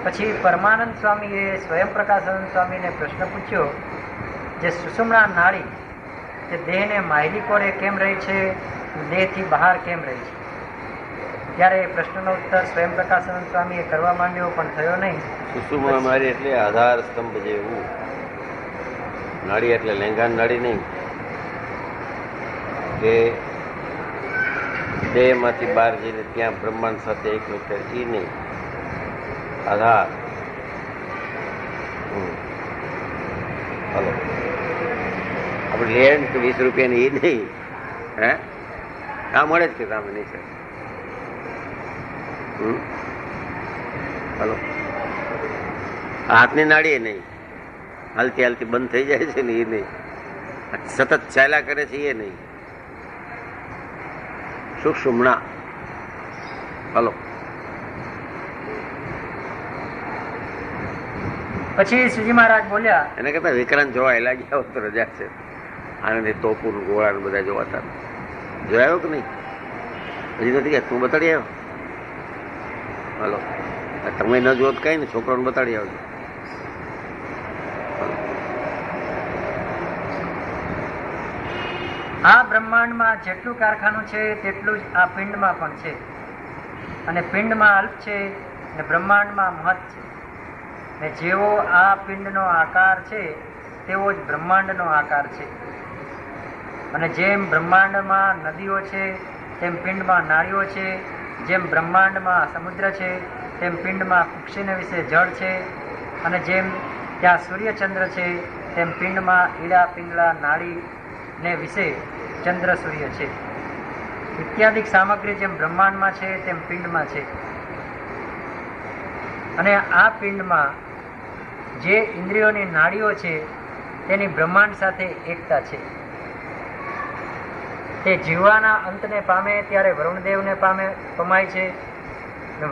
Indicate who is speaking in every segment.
Speaker 1: પછી પરમાનંદ સ્વામીએ સ્વયં પ્રકાશાનંદ સ્વામીને પ્રશ્ન પૂછ્યો, જે સુષુમ્ના નાડી જે દેહને માયલી કોરે કેમ રહી છે, દેહથી બહાર કેમ રહી છે? ત્યારે એ પ્રશ્નનો ઉત્તર સ્વયં પ્રકાશાનંદ સ્વામીએ કરવા માંડ્યો, પણ થયો નહીં.
Speaker 2: સુષુમ્ના નાડી એટલે આધાર સ્તંભ જેવું. નાડી એટલે લેંગાન નાડી નહીં, કે દેહમાંથી બહાર જઈને ત્યાં બ્રહ્માંડ સાથે એક વખત એ નહીં. આધાર. હલો, આપણે લેન્ડ 20 રૂપિયાની એ નહીં. હે આ મળે જ કે સામે નહીં સર? હલો, હાથની નાડી એ નહીં, હાલતી હાલતી બંધ થઈ જાય છે ને એ નહીં, સતત ચાલ્યા કરે છે એ નહીં. સુષુમ્ના. હલો,
Speaker 1: પછી શ્રીજી મહારાજ બોલ્યા,
Speaker 2: એને કરતા વિક્રાંત જોવા લાગી આવો તો રજા છે. આનંદી તોપુર ગોળા બધા જોવાતા જોયા કે નહીં? હજી નથી ગયા? તું બતાડી આવ્યો? હલો, તમે ન જોત કઈ ને, છોકરાને બતાડી આવજો.
Speaker 1: આ બ્રહ્માંડમાં જેટલું કારખાનું છે તેટલું જ આ પિંડમાં પણ છે, અને પિંડમાં અલ્પ છે ને બ્રહ્માંડમાં મહત છે. ને જેવો આ પિંડનો આકાર છે તેવો જ બ્રહ્માંડનો આકાર છે. અને જેમ બ્રહ્માંડમાં નદીઓ છે તેમ પિંડમાં નાળીઓ છે, જેમ બ્રહ્માંડમાં સમુદ્ર છે તેમ પિંડમાં પક્ષીને વિશે જળ છે, અને જેમ ત્યાં સૂર્યચંદ્ર છે તેમ પિંડમાં ઈડા પિંગલા નાળી ને વિશે ચંદ્ર સૂર્ય છે. ઇત્યાદિક સામગ્રી જેમ બ્રહ્માંડમાં છે તેમ પિંડમાં છે. અને આ પિંડમાં જે ઇન્દ્રિયોની નાડીઓ છે તેની બ્રહ્માંડ સાથે એકતા છે. તે જીવવાના અંતને પામે ત્યારે વરુણદેવને પમાય છે,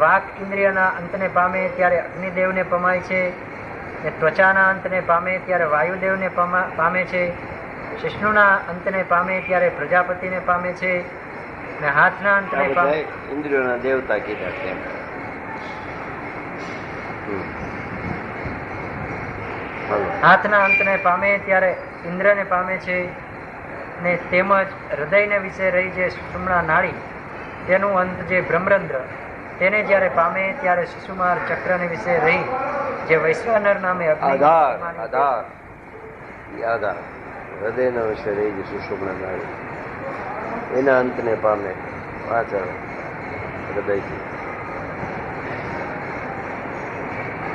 Speaker 1: વાક ઇન્દ્રિયના અંતને પામે ત્યારે અગ્નિદેવને પમાય છે, ને ત્વચાના અંતને પામે ત્યારે વાયુદેવને પામે છે, શિષ્ણુના અંતને પામે ત્યારે પ્રજાપતિને પામે છે, ને હાથના અંતને પામે
Speaker 2: ઇન્દ્રિયોના દેવતા કીધા છે.
Speaker 1: હાથના અંતને પામે ત્યારે ઇન્દ્રને પામે છે, ને તેમજ હૃદયને વિશે રહી જે સુષુમ્ના નાડી તેનું અંત જે બ્રહ્મરંધ્ર તેને જ્યારે પામે ત્યારે સુષુમાર ચક્રને વિશે રહી જે વૈશ્વાનર નામે
Speaker 2: આધાર હૃદયના વિશે રહી જે સુષુમ્ના નાડી એના અંતને પામે પાછળ હૃદયથી,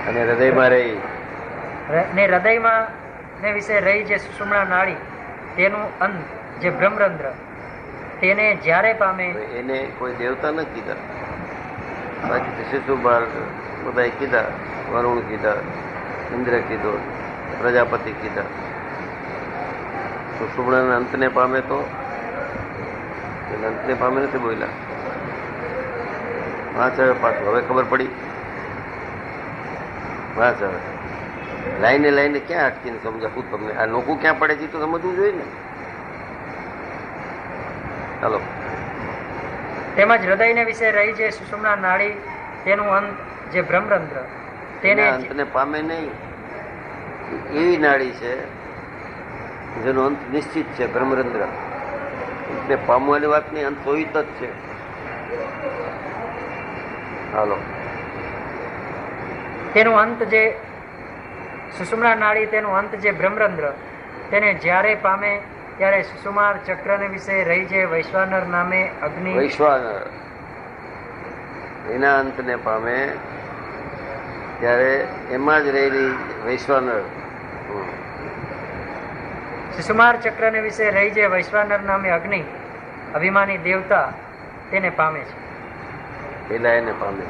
Speaker 2: અને હૃદયમાં રહી
Speaker 1: ને હૃદયમાં ને વિશે રહી જે સુષુમ્ના નાડી તેનું અંત જે બ્રહ્મરંધ્ર તેને જ્યારે પામે.
Speaker 2: એને કોઈ દેવતા ન કીધા, બાકી શિશુપાલ બધા કીધા, વરુણ કીધા, ઇન્દ્ર કીધો, પ્રજાપતિ કીધા. સુષુમ્નાના અંતને પામે તો અંતને પામે નથી બોલ્યા. વાંચ હવે પાછું, હવે ખબર પડી. વાંચ હવે લાઈને લાઈને ક્યાં અટકીને સમજાવું તમને? આ નોકું ક્યાં પડે છે તો સમજવું જોઈએ ને. ચાલો.
Speaker 1: તેમજ હૃદયને વિશે રહી જે સુષુમ્ના નાડી તેનું અંત જે બ્રહ્મરંધ્ર તેને
Speaker 2: અંતને પામે નહીં. એવી નાડી છે જેનો અંત નિશ્ચિત છે, બ્રહ્મરંધ્ર. અંતને પામવાની વાત નહીં, અંત સોહિત જ છે. હાલો,
Speaker 1: તેનું અંત જે સુષુમ્ના નાડી તેનું અંત જે બ્રહ્મરંધ્ર તેને જ્યારે પામે ત્યારે સુષુમાર ચક્રને વિશે રહી જે વૈશ્વાનર નામે અગ્નિ
Speaker 2: વૈશ્વાનર એના અંતને પામે ત્યારે એમાં જ રહેલી વૈશ્વાનર
Speaker 1: સુષુમાર ચક્રને વિશે રહી જે વૈશ્વાનર નામે અગ્નિ અભિમાની દેવતા તેને પામે છે.
Speaker 2: પેલા એને પામે.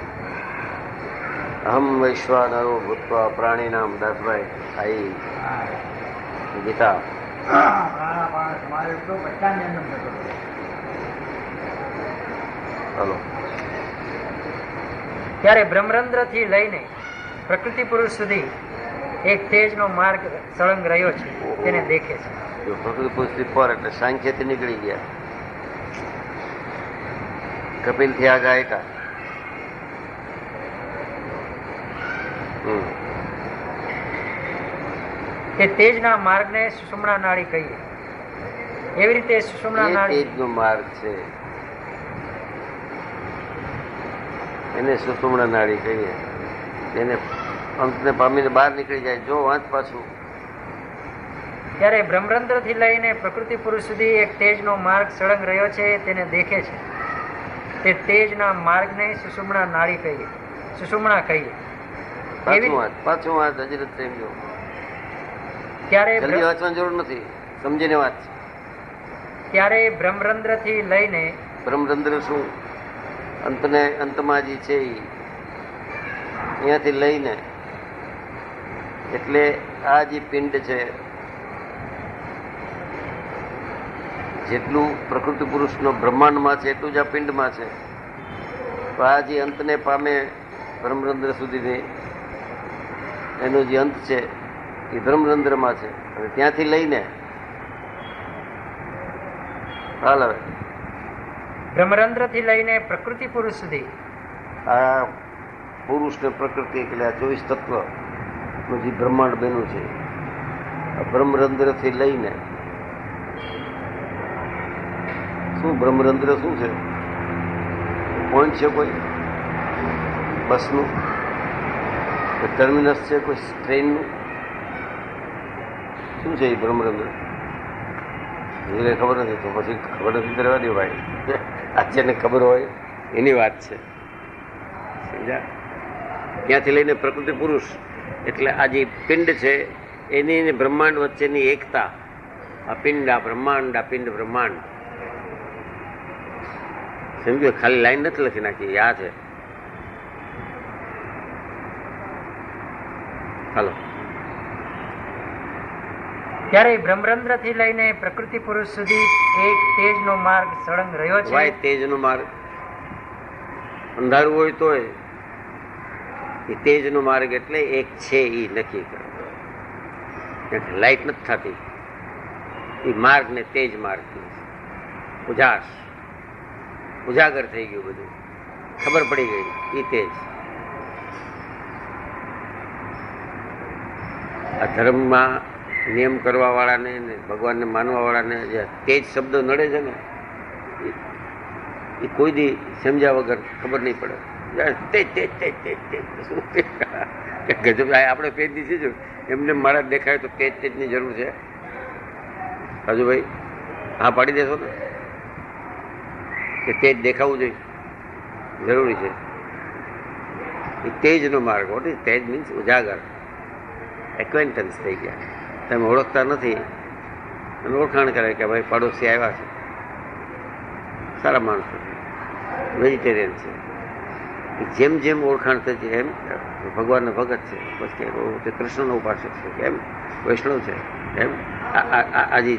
Speaker 2: અહમ વૈશ્વાનરો ભૂતવા પ્રાણીનામ દાસભાઈ આઈ ગીતા. ચાલો.
Speaker 1: ત્યારે બ્રહ્મરંધ્ર થી લઈને પ્રકૃતિ પુરુષ સુધી એક તેજનો માર્ગ સળંગ રહ્યો છે તેને દેખે છે.
Speaker 2: જો પ્રકૃતિ પુરુષ થી પર એટલે સાંખ્યથી નીકળી ગયા, કપિલ થી આ ગાયકા, હમ.
Speaker 1: તે તેજના માર્ગને સુષુમ્ના નાડી કહીએ. એવી રીતે સુષુમ્ના
Speaker 2: એ
Speaker 1: નાડી
Speaker 2: તેજનો માર્ગ છે, એને સુષુમ્ના નાડી કહીએ. એને અંતને પામીને બહાર નીકળી જાય. જો વાંચ પાછું.
Speaker 1: ત્યારે બ્રહ્મરંધ્રથી લઈને પ્રકૃતિ પુરુષ સુધી એક તેજનો માર્ગ સળંગ રહ્યો છે તેને દેખે છે. તે તેજના માર્ગને સુષુમ્ના નાડી કહીએ, સુષુમ્ના કહીએ.
Speaker 2: પાછું વાંચ હજી નથી સમજો.
Speaker 1: ત્યારે
Speaker 2: જલ્દી વાંચવાની જરૂર નથી, સમજીને વાંચ.
Speaker 1: ત્યારે બ્રહ્મરંધ્રથી લઈને
Speaker 2: બ્રહ્મરંધ્ર શું? અંતમાં જે છે અહીંયાથી લઈને, એટલે આ જે પિંડ છે, જેટલું પ્રકૃતિ પુરુષનો બ્રહ્માંડમાં છે એટલું જ આ પિંડમાં છે. તો આ જે અંતને પામે બ્રહ્મરંધ્ર સુધીની, એનો જે અંત છે એ બ્રહ્મરંધ્રમાં છે. અને ત્યાંથી લઈને હાલ હવે
Speaker 1: બ્રહ્મરંધ્રથી લઈને પ્રકૃતિ પુરુષ સુધી
Speaker 2: આ પુરુષ ને પ્રકૃતિ એટલે આ 24 તત્વનું જે બ્રહ્માંડ બન્યું છે, આ બ્રહ્મરંધ્રથી લઈને શું બ્રહ્મરંધ્ર શું છે? પોઈન્ટ છે કોઈ બસનું? ટર્મિનસ છે કોઈ ટ્રેનનું? શું છે એ બ્રહ્મરંધ્ર? એ ખબર નથી તો પછી ખબર નથી કરવા દે ભાઈ. આચાર્યને ખબર હોય એની વાત છે, સમજ્યા? ત્યાંથી લઈને પ્રકૃતિ પુરુષ એટલે આ જે પિંડ છે એની બ્રહ્માંડ વચ્ચેની એકતા. આ પિંડ, આ બ્રહ્માંડ, આ પિંડ બ્રહ્માંડ. સમજ્યો? ખાલી લાઈન નથી લખી નાખી, આ છે. હાલો.
Speaker 1: ત્યારે બ્રહ્મરંધ્રથી લઈને પ્રકૃતિ પુરુષ સુધી એક તેજનો માર્ગ સળંગ રહ્યો છે.
Speaker 2: ભાઈ તેજનો માર્ગ અંધારું હોય તોય એ તેજનો માર્ગ એટલે એક છે એ નક્કી કરે. લાઈટ નથી થતી એ માર્ગ ને તેજ માર્ગ ઉજાગર થઈ ગયું, બધું ખબર પડી ગઈ. એ તેજ આ ધર્મમાં નિયમ કરવા વાળાને, ભગવાનને માનવા વાળાને જે તેજ શબ્દ નડે છે ને એ કોઈ દી સમજ્યા વગર ખબર નહીં પડે. તેજ તેજ તેજ તેજ તેજ શું ગજબ. આપણે પેજ દીધી છું એમને મારા દેખાય તો તેજ તેજની જરૂર છે. હજુ ભાઈ હા પાડી દેશો ને કે તેજ દેખાવું જોઈએ, જરૂરી છે. એ તેજનો માર્ગ. What is Tej? મીન્સ ઉજાગર, એક્વેન્ટન્સ થઈ ગયા. તમે ઓળખતા નથી અને ઓળખાણ કરે કે ભાઈ પડોશી આવ્યા છે, સારા માણસો છે, વેજીટેરિયન છે. જેમ જેમ ઓળખાણ થતી એમ ભગવાનનો ભગત છે, પછી કે કૃષ્ણનો ઉપાસક છે, કેમ વૈષ્ણવ છે, એમ આજે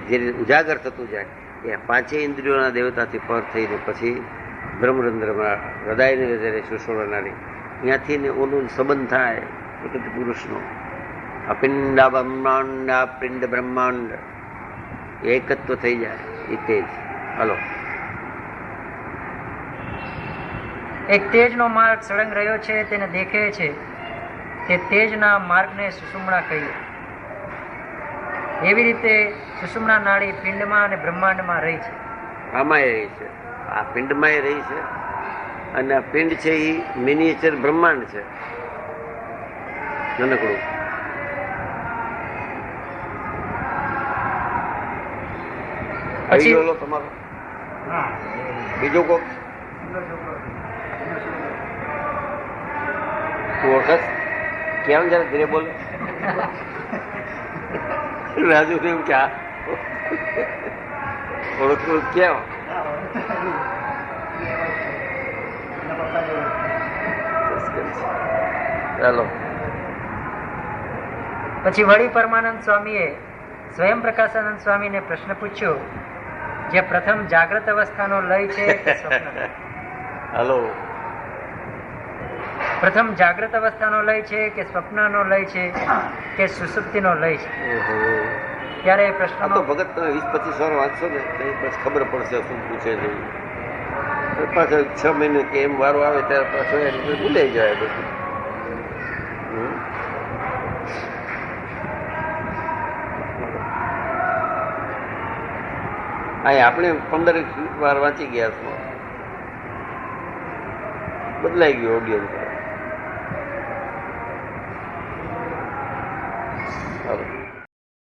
Speaker 2: જે ઉજાગર થતું જાય એ પાંચેય ઇન્દ્રિયોના દેવતાથી પર થઈને પછી બ્રહ્મરંધ્રમાં હૃદયને વધારે સુષુમ્નાની ત્યાંથી ને ઓનું સંબંધ થાય પ્રકૃતિ પુરુષનો. અપિંડ બ્રહ્માંડ, પિંડ બ્રહ્માંડ એકત્વ થઈ જાય એ તેજ. હલો.
Speaker 1: એક તેજનો માર્ગ સળંગ રહ્યો છે તેને દેખે છે. તે તેજના માર્ગને સુષુમ્ના કહીએ. એવી રીતે સુષુમ્ના નાડી પિંડમાં અને બ્રહ્માંડમાં રહી છે.
Speaker 2: આમાં એ રહી છે, આ પિંડમાં એ રહી છે. અને આ પિંડ છે એ મિનિએચર બ્રહ્માંડ છે, નાનકડું.
Speaker 1: પછી
Speaker 2: તમારો બીજો કોક વખત કેમ જરા ધીરે બોલે. રાજુ એમ કે ઓળખું કેમ? ચાલો.
Speaker 1: પછી વળી પરમાનંદ સ્વામીએ સ્વયં પ્રકાશાનંદ સ્વામીને પ્રશ્ન પૂછ્યો, જે પ્રથમ જાગ્રત અવસ્થાનો લય છે કે સ્વપ્ન?
Speaker 2: હલો.
Speaker 1: પ્રથમ જાગ્રત અવસ્થાનો લય છે કે સ્વપ્નનો લય છે કે સુષુપ્તિનો લય છે? ત્યારે એ
Speaker 2: આ
Speaker 1: પ્રશ્ન
Speaker 2: તો ભગત તમે 20-25 વાર વાંચશો ને પછી ખબર પડશે શું પૂછે છે. પાછળ 6 મહિને કે એમ વારો આવે ત્યારે પાછો ભૂલાઈ જાય બધું. હમ? અહીં આપણે 15 વાર વાંચી ગયા છો, બદલાઈ ગયો ઓડિયન્સ.